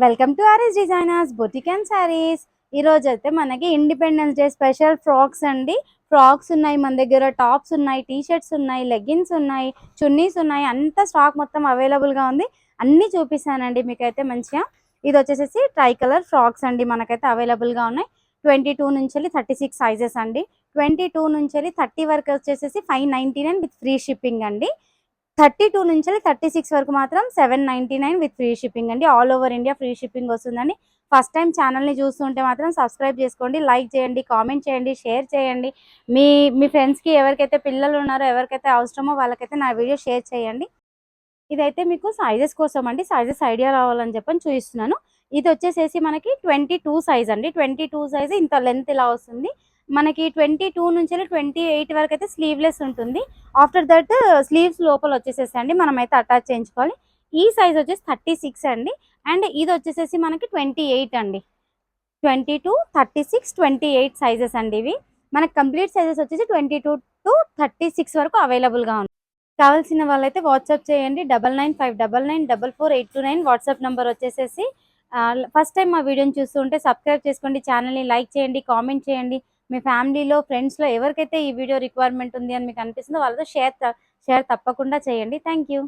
Welcome to RS designers boutique and saris. ఈ రోజు అయితే మనకి ఇండిపెండెన్స్ డే స్పెషల్ ఫ్రాక్స్ అండి. ఫ్రాక్స్ ఉన్నాయి మన దగ్గర, టాప్స్ ఉన్నాయి, టీ షర్ట్స్ ఉన్నాయి, లెగ్గిన్స్ ఉన్నాయి, చున్నీస్ ఉన్నాయి. అంతా స్టాక్ మొత్తం అవైలబుల్గా ఉంది. అన్నీ చూపిస్తానండి మీకైతే మంచిగా. ఇది వచ్చేసి ట్రై కలర్ ఫ్రాక్స్ అండి, మనకైతే అవైలబుల్గా ఉన్నాయి. 22 నుంచి 36 సైజెస్ అండి. 22 నుంచి 30 వరకు వచ్చేసి 599 విత్ ఫ్రీ షిప్పింగ్ అండి. 32 నుంచి 36 వరకు మాత్రం 799 విత్ ఫ్రీ షిప్పింగ్ అండి. All over India free shipping వస్తుందండి. ఫస్ట్ టైం ఛానల్ని చూస్తుంటే మాత్రం సబ్స్క్రైబ్ చేసుకోండి, లైక్ చేయండి, కామెంట్ చేయండి, షేర్ చేయండి. మీ మీ ఫ్రెండ్స్కి ఎవరికైతే పిల్లలు ఉన్నారో, ఎవరికైతే అవసరమో వాళ్ళకైతే నా వీడియో షేర్ చేయండి. ఇదైతే మీకు సైజెస్ కోసం అండి, సైజెస్ ఐడియా రావాలని చెప్పని చూపిస్తున్నాను. ఇది వచ్చేసేసి మనకి 22 సైజ్ అండి. 22 సైజ్ ఇంత లెంత్ ఇలా వస్తుంది మనకి. 22 నుంచి 28 వరకు అయితే స్లీవ్లెస్ ఉంటుంది. ఆఫ్టర్ దట్ స్లీవ్స్ లోపల వచ్చేసేసండి మనమైతే అటాచ్ చేయించుకోవాలి. ఈ సైజ్ వచ్చేసి 36 అండి. అండ్ ఇది వచ్చేసేసి మనకి 28 అండి. 22, 36, 28 సైజెస్ అండి ఇవి. మనకి కంప్లీట్ సైజెస్ వచ్చేసి 22 to 36 వరకు అవైలబుల్గా ఉంది. కావాల్సిన వాళ్ళైతే వాట్సాప్ చేయండి. 9959944829 వాట్సాప్ నెంబర్ వచ్చేసేసి. ఫస్ట్ టైం మా వీడియోని చూస్తుంటే సబ్స్క్రైబ్ చేసుకోండి, ఛానల్ని లైక్ చేయండి, కామెంట్ చేయండి. మీ ఫ్యామిలీలో, ఫ్రెండ్స్లో ఎవరికైతే ఈ వీడియో రిక్వైర్మెంట్ ఉంది అని మీకు అనిపిస్తుందో వాళ్ళతో షేర్ తప్పకుండా చేయండి. Thank you.